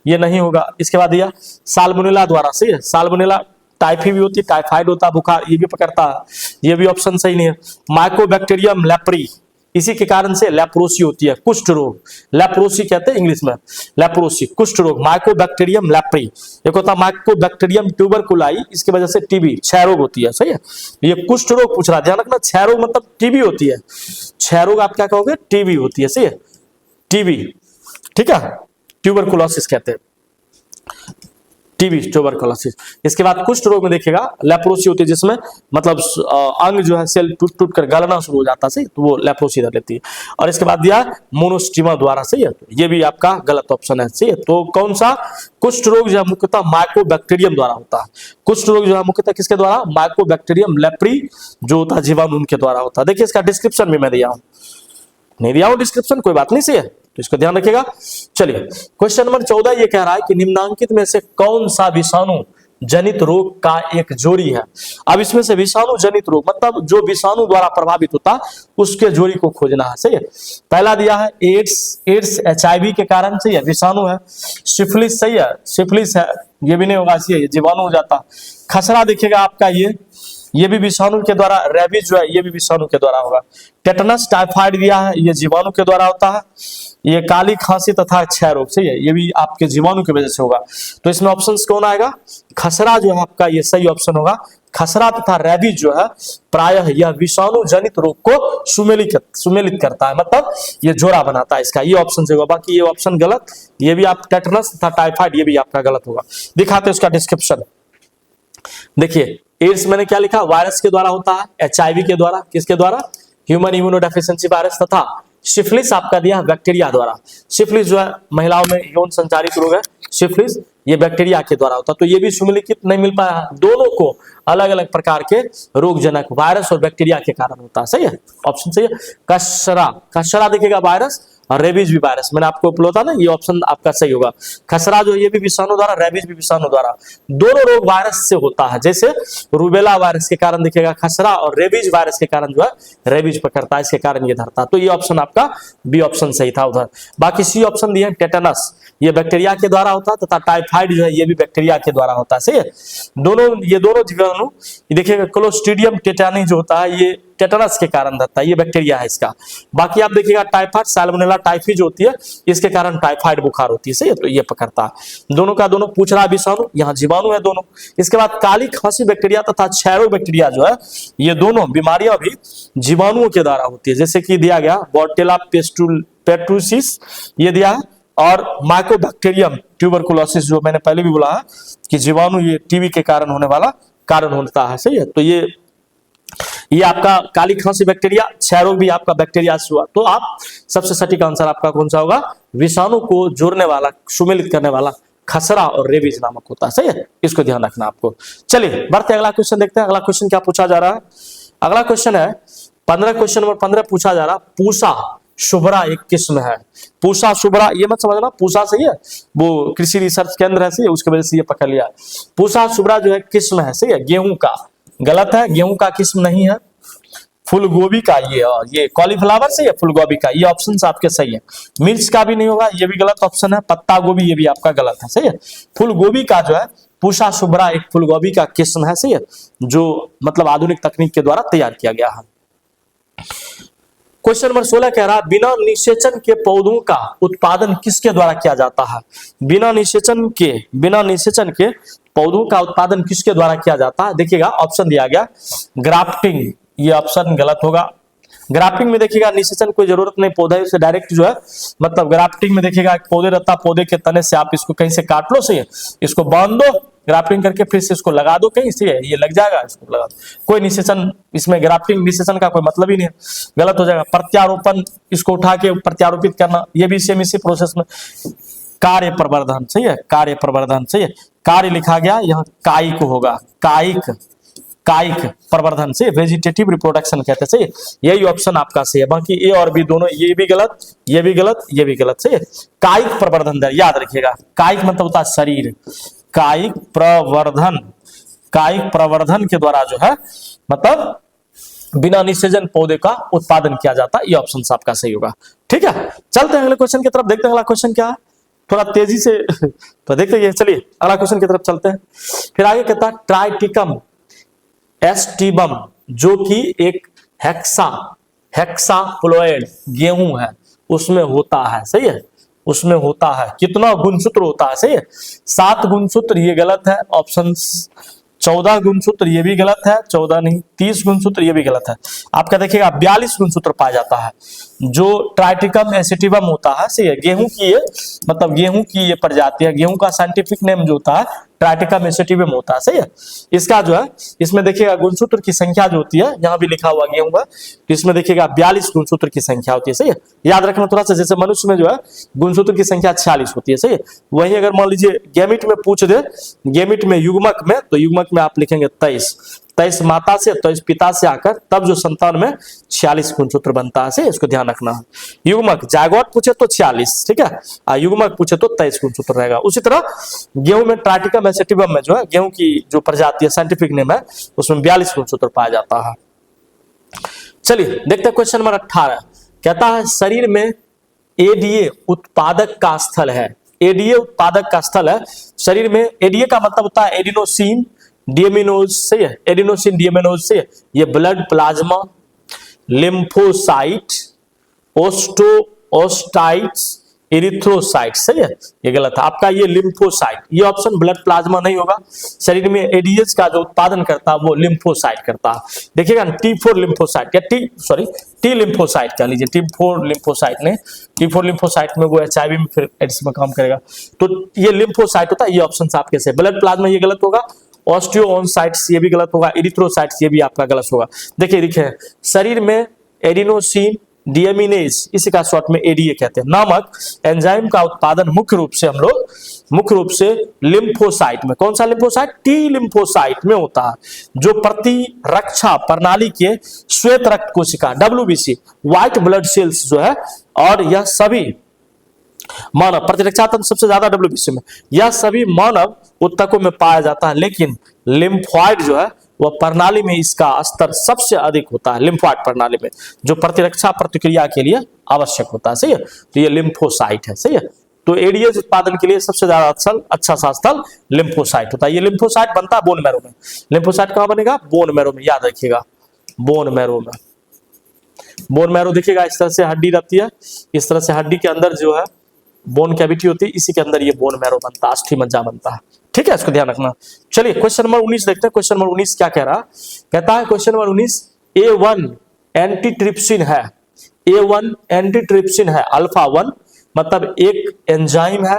ये नहीं होगा। इसके बाद दिया साल्मोनेला द्वारा। सही है, साल्मोनेला टाइफी भी होती है, टाइफाइड होता है, बुखार, ये भी पकड़ता है, ये भी ऑप्शन सही नहीं है। माइकोबैक्टीरियम लेप्री, इसी के कारण से लेप्रोसी होती है, कुष्ठ रोग, लेप्रोसी कहते हैं इंग्लिश में, लेप्रोसी कुष्ठ रोग, माइकोबैक्टीरियम लेप्री। एक होता है माइकोबैक्टीरियम ट्यूबरकुलाई, इसकी वजह से टीबी, क्षय रोग होती है। सही है, ये कुष्ठ रोग पूछ रहा है, ध्यान रखना, क्षय रोग मतलब टीबी होती है, क्षय रोग आप क्या कहोगे, टीबी होती है। सही है, टीबी, ठीक है, ट्यूबरकुलोसिस कहते हैं, टीबी ट्यूबरकुलोसिस। इसके बाद कुष्ठ रोग में देखिएगा लेप्रोसी होती है, जिसमें मतलब अंग जो है सेल टूट टूट कर गलना शुरू हो जाता है। सही, तो वो लेप्रोसी धर लेती है। और इसके बाद दिया मोनोस्टिमा द्वारा। सही है, ये भी आपका गलत ऑप्शन है। सही है, तो कौन सा, कुष्ठ रोग जो है मुख्यतः माइकोबैक्टीरियम द्वारा होता है। कुष्ठ रोग जो है मुख्यतः किसके द्वारा, माइकोबैक्टीरियम लेप्री जो होता है जीवाणु, उनके द्वारा होता है। देखिए इसका डिस्क्रिप्शन भी मैं दिया हूं, नहीं दिया हूं डिस्क्रिप्शन, कोई बात नहीं। सही है, तो इसको ध्यान रखिएगा। चलिए क्वेश्चन नंबर 14 ये कह रहा है कि निम्नांकित में से कौन सा विषाणु जनित रोग का एक जोड़ी है। अब इसमें से विषाणु जनित रोग मतलब जो विषाणु द्वारा प्रभावित होता उसके जोड़ी को खोजना है। सही है, पहला दिया है एड्स HIV के कारण। सही है, विषाणु है। सिफिलिस, सही है, सिफिलिस है, ये भी नहीं होगा, ये जीवाणु हो जाता। खसरा देखिएगा आपका ये भी विषाणु के द्वारा, रेबीज जो है ये भी विषाणु के द्वारा होगा। टेटनस टाइफाइड दिया है, ये जीवाणु के द्वारा होता है। ये काली खांसी तथा क्षय रोग, सही है, ये भी आपके जीवाणु की वजह से होगा। तो इसमें ऑप्शंस कौन आएगा, खसरा जो है आपका ये सही ऑप्शन होगा। खसरा तथा रेबीज जो है प्रायः यह विषाणु जनित रोग को सुमेलित करता है, मतलब ये जोड़ा बनाता है इसका, ये ऑप्शन से होगा। बाकी ये ऑप्शन गलत, ये भी आप टेटनस तथा टाइफाइड ये भी आपका गलत होगा। दिखाते उसका डिस्क्रिप्शन, देखिए एड्स मैंने क्या लिखा, वायरस के द्वारा होता है, HIV के द्वारा, किसके द्वारा, ह्यूमन इम्यूनोडेफिशिएंसी वायरस, तथा सिफिलिस आपका दिया बैक्टीरिया द्वारा। सिफिलिस जो है महिलाओं में यौन संचारित रोग है, सिफिलिस ये बैक्टीरिया के द्वारा होता है। तो ये भी सुमेलित नहीं मिल पाया, दोनों को अलग अलग प्रकार के रोगजनक वायरस और बैक्टीरिया के कारण होता है। सही है, ऑप्शन सही है। खसरा देखिएगा वायरस, और रेबीज भी वायरस, मैंने आपको बोला था ना, ये ऑप्शन आपका सही होगा। खसरा जो ये भी विषाणु द्वारा, रेबीज भी विषाणु द्वारा, दोनों रोग वायरस से होता है। जैसे रूबेला वायरस के कारण देखिएगा खसरा, और रेबीज वायरस के कारण जो है रेबीज पकड़ता है, इसके कारण ये धरता। तो ये ऑप्शन आपका बी ऑप्शन सही था उधर। बाकी सी ऑप्शन दिए टेटनस, ये बैक्टीरिया के द्वारा होता है, तथा टाइफाइड जो है ये भी बैक्टीरिया के द्वारा होता है। सही है, ये दोनों जीवाणु देखिएगा। क्लोस्ट्रीडियम टेटानी जो होता है ये टेटनस के कारण रहता है, ये बैक्टीरिया है इसका। बाकी आप देखिएगा टाइफाइड, सैल्मोनेला टाइफी जो होती है इसके कारण टाइफाइड बुखार होती है, सही है, तो ये पकड़ता है। दोनों का दोनों पूछ रहा है विषाणु, यहाँ जीवाणु है दोनों। इसके बाद काली खांसी बैक्टीरिया तथा क्षयरोग बैक्टीरिया जो है ये दोनों बीमारियां भी जीवाणुओं के द्वारा होती है, जैसे कि दिया गया बोर्टेला पेट्रुसिस ये दिया है, और माइकोबैक्टीरियम ट्यूबरकुलोसिस जो मैंने पहले भी बोला है कि जीवाणु ये टीबी के कारण होने वाला कारण होता है, सही है। तो ये आपका काली खांसी बैक्टीरिया, क्षय रोग भी आपका बैक्टीरिया से हुआ। तो आप सबसे सटीक आंसर आपका कौन सा होगा, विषाणु को जोड़ने वाला, सुमेलित करने वाला खसरा और रेबीज नामक होता है, सही है, इसको ध्यान रखना आपको। चलिए बढ़ते अगला क्वेश्चन देखते हैं। अगला क्वेश्चन क्या पूछा जा रहा है, अगला क्वेश्चन है 15, क्वेश्चन नंबर 15 पूछा जा रहा, पूसा शुभ्रा एक किस्म है। पूसा शुभ्रा ये मत समझना, पूसा सही है वो कृषि रिसर्च केंद्र है, सही है, उसके वजह से ये पकड़ लिया। पूसा शुभ्रा जो है किस्म है, सही है, गेहूं का, गलत है, गेहूं का किस्म नहीं है। फूल गोभी का ये कॉलीफ्लावर से, फूल गोभी का, ये ऑप्शन आपके सही है। मिर्च का भी नहीं होगा, ये भी गलत ऑप्शन है। पत्ता गोभी ये भी आपका गलत है, सही है। फूल गोभी का जो है पूसा शुभ्रा एक फूल गोभी का किस्म है, सही है, जो मतलब आधुनिक तकनीक के द्वारा तैयार किया गया है। क्वेश्चन नंबर 16 कह रहा है बिना निषेचन के पौधों का उत्पादन किसके द्वारा किया जाता है। बिना निषेचन के पौधों का उत्पादन किसके द्वारा किया जाता है। देखिएगा ऑप्शन दिया गया ग्राफ्टिंग, ये ऑप्शन गलत होगा। ग्राफ्टिंग में देखिएगा निषेचन कोई जरूरत नहीं, पौधे से डायरेक्ट जो है, मतलब ग्राफ्टिंग में देखिएगा एक पौधे रहता, पौधे के तने से आप इसको कहीं से काट लो, सही है, इसको बांध दो ग्राफ्टिंग करके, फिर से इसको लगा दो कहीं, सही है, ये लग जाएगा, इसको लगा दो। कोई निषेचन इसमें, ग्राफ्टिंग निषेचन का कोई मतलब ही नहीं है, गलत हो जाएगा। प्रत्यारोपण, इसको उठा के प्रत्यारोपित करना, ये भी सेम इसी प्रोसेस में। कार्य प्रवर्धन, सही है, कार्य प्रवर्धन, सही है, कार्य लिखा गया यहाँ कायिक होगा, कायिक प्रवर्धन से वेजिटेटिव रिप्रोडक्शन कहते हैं, सही है, यही ऑप्शन आपका सही है। बाकी ए और बी दोनों, ये भी गलत, ये भी गलत, ये भी गलत, सही है। कायिक प्रवर्धन दर याद रखिएगा, कायिक मतलब होता है शरीर, कायिक प्रवर्धन के द्वारा जो है मतलब बिना निषेचन पौधे का उत्पादन किया जाता है, ये ऑप्शन आपका सही होगा। ठीक है, चलते हैं अगले क्वेश्चन की तरफ, देखते हैं अगला क्वेश्चन क्या है, थोड़ा तेजी से तो देखते हैं। चलिए अगला क्वेश्चन की तरफ चलते हैं। फिर आगे कहता है ट्राइटिकम एस्टिबम, जो कि एक हेक्साप्लोइड गेहूं है, उसमें होता है, सही है, उसमें होता है। कितना गुणसूत्र होता है, सही है, 7 गुणसूत्र, ये गलत है ऑप्शन। 14 गुणसूत्र, ये भी गलत है, 14 नहीं, 30 गुणसूत्र, ये भी गलत है। आपका देखिएगा 42 गुणसूत्र पाया जाता है जो ट्राइटिकम एसिटिवम होता है, सही है, गेहूं की ये मतलब गेहूं की ये प्रजाति है, गेहूं का साइंटिफिक नेम जो होता है ट्राइटिकम एसिटिवम होता है, सही है। इसका जो है, इसमें देखिएगा गुणसूत्र की संख्या जो होती है, यहाँ भी लिखा हुआ गेहूं का, तो इसमें देखिएगा 42 गुणसूत्र की संख्या होती है, सही है, याद रखना थोड़ा सा। जैसे मनुष्य में जो है गुणसूत्र की संख्या 46 होती है, सही है, वही अगर मान लीजिए गैमिट में पूछ दे, गैमिट में युग्मक में, तो युग्मक में आप लिखेंगे 23 माता से, 23 पिता से आकर तब जो संतान में 46 गुणसूत्र बनता है, इसको ध्यान रखना है। युग्मक जायगोट पूछे तो 46, ठीक है, युग्मक पूछे तो 23 गुणसूत्र रहेगा। उसी तरह गेहूं में ट्राइटिकम एसिटिवम में जो है गेहूं की जो प्रजाति है, साइंटिफिक नेम है, उसमें 42 गुणसूत्र पाया जाता है। चलिए देखते हैं क्वेश्चन नंबर 18, कहता है शरीर में एडीए उत्पादक का स्थल है। एडीए उत्पादक का स्थल है शरीर में। एडीए का मतलब होता है एडिनोसिन डिएमिनोज से, एडिनोसिन डिएमिनोज से ये ब्लड प्लाज्मा, लिम्फोसाइट, ओस्टाइट्स, एरिथ्रोसाइट, सही है, ये गलत है आपका, ये लिम्फोसाइट, ये ऑप्शन ब्लड प्लाज्मा नहीं होगा। शरीर में एडीएस का जो उत्पादन करता है वो लिम्फोसाइट करता है। देखिएगा T4 लिम्फोसाइट या टी लिम्फोसाइट कह लीजिए, T4 लिम्फोसाइट ने, T4 लिम्फोसाइट में वो एचआईवी में फिर एड्स में काम करेगा, तो ये लिम्फोसाइट होता है, ये ऑप्शन आपके से। ब्लड प्लाज्मा ये गलत होगा, ऑस्टियोसाइट्स ये भी गलत होगा, एरिथ्रोसाइट्स ये भी आपका गलत होगा। देखिए शरीर में एडिनोसिन डिएमिनेज, इसी का शॉर्ट में एडीए कहते हैं, नामक एंजाइम का उत्पादन मुख्य रूप से लिम्फोसाइट में, कौन सा लिम्फोसाइट, टी लिम्फोसाइट में होता है, जो प्रतिरक्षा प्रणाली के श्वेत रक्त कोशिका WBC व्हाइट ब्लड सेल्स जो है, और यह सभी मानव प्रतिरक्षा तंत्र सबसे ज्यादा WBC में, यह सभी मानव उत्तकों में पाया जाता है, लेकिन लिम्फॉइड जो है वह प्रणाली में इसका स्तर सबसे अधिक होता है। लिम्फॉइड प्रणाली में जो प्रतिरक्षा प्रतिक्रिया के लिए आवश्यक होता है, सही है, तो ये लिम्फोसाइट है, सही है। तो एडीएस उत्पादन के लिए सबसे ज्यादा अच्छा सा स्थल लिम्फोसाइट होता है। ये लिम्फोसाइट बनता है बोन मैरो में। लिम्फोसाइट कहां बनेगा, बोन मैरो में, याद रखिएगा। बोन मैरो में। बोन मैरो देखिएगा इस तरह से हड्डी रहती है, इस तरह से हड्डी के अंदर जो है बोन कैविटी होती है, इसी के अंदर ये बोन मैरो बनता है, अस्थि मज्जा बनता है। ठीक है, इसको ध्यान रखना। चलिए क्वेश्चन नंबर 19 देखते हैं। क्वेश्चन नंबर 19 क्या कह रहा, कहता है क्वेश्चन नंबर 19 A1 एंटीट्रिप्सिन है, A1 एंटीट्रिप्सिन है, अल्फा 1 मतलब एक एंजाइम है,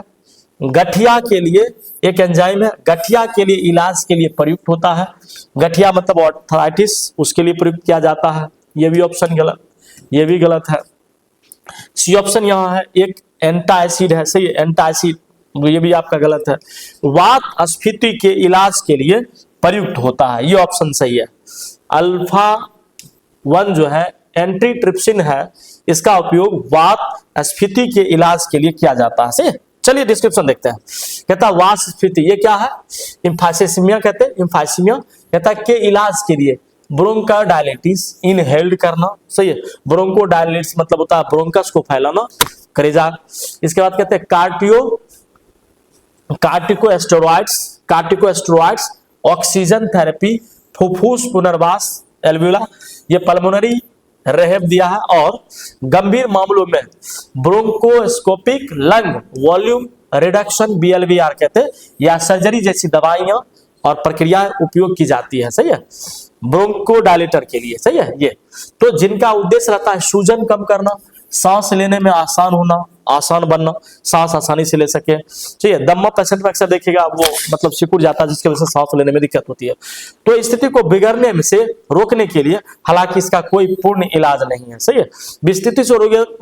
गठिया के लिए एक एंजाइम है, गठिया के लिए इलाज के लिए प्रयुक्त होता है। गठिया मतलब आर्थराइटिस, उसके लिए प्रयुक्त किया जाता है। ये भी ऑप्शन गलत, ये भी गलत है। सी ऑप्शन यहाँ है, एक एंटासिड है, सही है, एंटासिड, ये भी आपका गलत है। वात स्फीति के इलाज के लिए प्रयुक्त होता है, ये ऑप्शन सही है। अल्फा 1 जो है एंटीट्रिप्सिन है, इसका उपयोग वात स्फीति के इलाज के लिए किया जाता है, सही है। चलिए डिस्क्रिप्शन देखते हैं। कहता है वात स्फीति, ये क्या है, इम्फाइसेमिया कहते हैं, इम्फाइसेमिया कहता है के इलाज के लिए ब्रोंकाडायलिटिस इनहेल्ड करना, सही है। ब्रोंकोडायलिटिस मतलब होता है ब्रोंकस को फैलाना, करेजा। इसके बाद कहते हैं कार्टिकोस्टेरॉइड्स, ऑक्सीजन थेरेपी, फुफ्फुस पुनर्वास, एल्वुला, ये पल्मोनरी रेहब दिया है। और गंभीर मामलों में ब्रोंकोस्कोपिक लंग वॉल्यूम रिडक्शन BLVR कहते हैं, या सर्जरी जैसी दवाइयां और प्रक्रियाएं उपयोग की जाती है, सही है, ब्रोंकोडायलेटर के लिए, सही है। ये तो जिनका उद्देश्य रहता है सूजन कम करना, सांस लेने में आसान होना, आसान बनना, सांस आसानी से ले सके, ठीक है। दम्मा पेशेंट में अक्सर देखिएगा वो मतलब सिकुड़ जाता है, जिसकी वजह से सांस लेने में दिक्कत होती है। तो स्थिति को बिगड़ने में से रोकने के लिए, हालांकि इसका कोई पूर्ण इलाज नहीं है, सही है। स्थिति से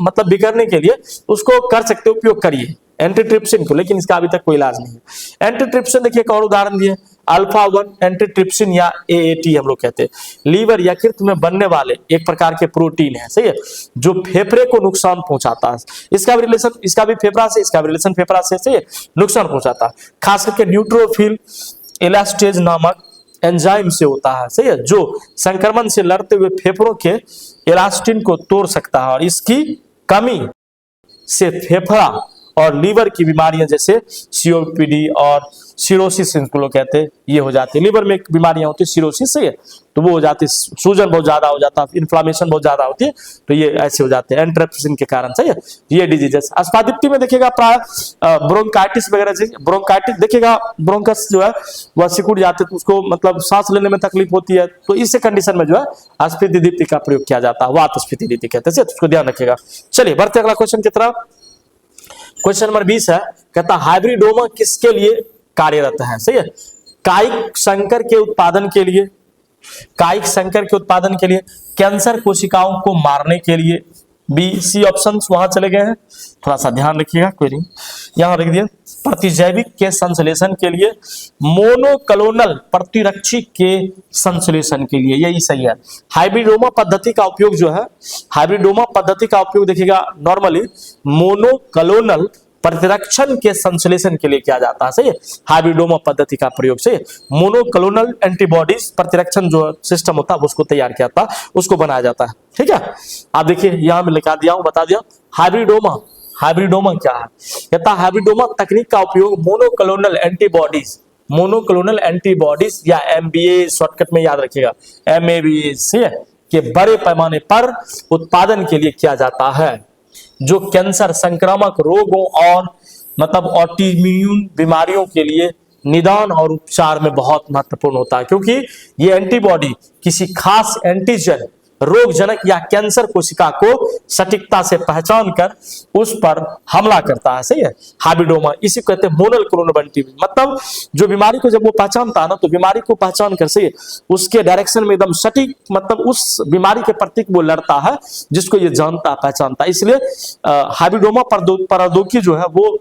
मतलब बिगड़ने के लिए उसको कर सकते, उपयोग करिए एंटीट्रिप्सिन को, लेकिन इसका अभी तक कोई इलाज नहीं है। एंटीट्रिप्सिन देखिए एक और उदाहरण दिए, अल्फा 1 एंटीट्रिप्सिन या AAT हम लोग कहते हैं, लीवर यकृत में बनने वाले एक प्रकार के प्रोटीन है, सही है, जो फेफड़े को नुकसान पहुंचाता है। इसका भी फेफड़ा से, इसका भी रिलेशन फेफड़ा से, सही है, नुकसान पहुंचाता है। खास करके न्यूट्रोफिल इलास्टेज नामक एंजाइम से होता है, सही है, जो संक्रमण से लड़ते हुए फेफड़ों के इलास्टिन को तोड़ सकता है, और इसकी कमी से फेफड़ा और लीवर की बीमारियां जैसे COPD और सिरोसिस इनको लोग कहते हैं, ये हो जाती है। लीवर में बीमारियां होती है सिरोसिस, सही है, तो वो हो जाती है, सूजन बहुत ज्यादा हो जाता है, इन्फ्लामेशन बहुत ज्यादा होती है, तो ये ऐसे हो जाते हैं एंट्रिप्सिन के कारण, सही है। ये डिजीजेस अस्पादिप्टी में देखिएगा प्राय ब्रोंकाइटिस वगैरह से, ब्रोंकाइटिस देखिएगा ब्रोंकस जो है वह सिकुड़ जाते हैं, तो उसको मतलब सांस लेने में तकलीफ होती है, तो इस कंडीशन में जो है अस्फीति दीप्ति का प्रयोग किया जाता है, वात स्फीति दीप्ति कहते हैं, उसको ध्यान रखिएगा। चलिए बढ़ते अगला क्वेश्चन की तरफ। क्वेश्चन नंबर 20 है, कहता हाइब्रिडोमा किसके लिए कार्यरत है, सही है, कायिक संकर के उत्पादन के लिए, कायिक संकर के उत्पादन के लिए, कैंसर कोशिकाओं को मारने के लिए, B-C ऑप्शंस वहां चले गए हैं, थोड़ा सा ध्यान रखिएगा, कोई नहीं, यहां लिख दिया, प्रतिजैविक के संश्लेषण के लिए, मोनोक्लोनल प्रतिरक्षी के संश्लेषण के लिए, यही सही है। हाइब्रिडोमा पद्धति का उपयोग जो है, हाइब्रिडोमा पद्धति का उपयोग देखिएगा नॉर्मली मोनोक्लोनल प्रतिरक्षण के संश्लेषण के लिए किया जाता है, सही है, हाइब्रिडोमा पद्धति का प्रयोग से मोनोक्लोनल एंटीबॉडीज प्रतिरक्षण जो सिस्टम होता है उसको तैयार किया था, उसको बनाया जाता है, ठीक है। आप देखिए यहां में लिखा दिया हूं, बता दिया हाइब्रिडोमा, हाइब्रिडोमा क्या है, कहता है हाइब्रिडोमा तकनीक का उपयोग मोनोक्लोनल एंटीबॉडीज या MBA शॉर्टकट में याद रखिएगा, MABA से के बड़े पैमाने पर उत्पादन के लिए किया जाता है, जो कैंसर संक्रामक रोगों और मतलब ऑटोइम्यून बीमारियों के लिए निदान और उपचार में बहुत महत्वपूर्ण होता है, क्योंकि ये एंटीबॉडी किसी खास एंटीजन रोगजनक या कैंसर कोशिका को सटीकता से पहचान कर उस पर हमला करता है, सही है। हाइब्रिडोमा इसी को कहते हैं मोनोक्लोनल एंटीबॉडी, मतलब जो बीमारी को जब वो पहचानता है ना, तो बीमारी को पहचान कर, सही है, उसके डायरेक्शन में एकदम सटीक मतलब उस बीमारी के प्रति वो लड़ता है जिसको ये जानता पहचानता है। इसलिए हाइब्रिडोमा प्रौद्योगिकी जो है वो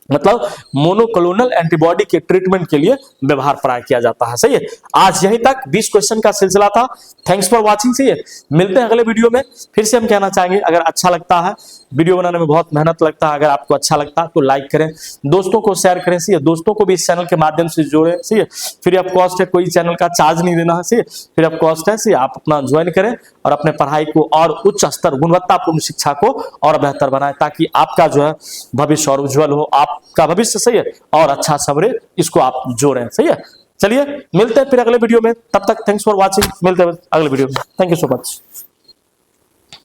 मतलब मोनोक्लोनल एंटीबॉडी के ट्रीटमेंट के लिए व्यवहार प्राय किया जाता है, सही है। आज यहीं तक 20 क्वेश्चन का सिलसिला था। थैंक्स फॉर वाचिंग, सही है। मिलते हैं अगले वीडियो में। फिर से हम कहना चाहेंगे, अगर अच्छा लगता है, वीडियो बनाने में बहुत मेहनत लगता है, अगर आपको अच्छा लगता है तो लाइक करें, दोस्तों को शेयर करें, सही है, दोस्तों को भी इस चैनल के माध्यम से जोड़ें, सही है। फ्री ऑफ कॉस्ट है, कोई चैनल का चार्ज नहीं देना है, सही है, फ्री ऑफ कॉस्ट है, सही है। आप अपना ज्वाइन करें और अपने पढ़ाई को और उच्च स्तर गुणवत्तापूर्ण शिक्षा को और बेहतर बनाएं, ताकि आपका जो है भविष्य और उज्जवल हो, आपका भविष्य, सही है, और अच्छा सवरे, इसको आप जोड़ें, सही है। चलिए मिलते हैं फिर अगले वीडियो में, तब तक थैंक्स फॉर वॉचिंग, मिलते हैं अगले वीडियो में, थैंक यू सो मच।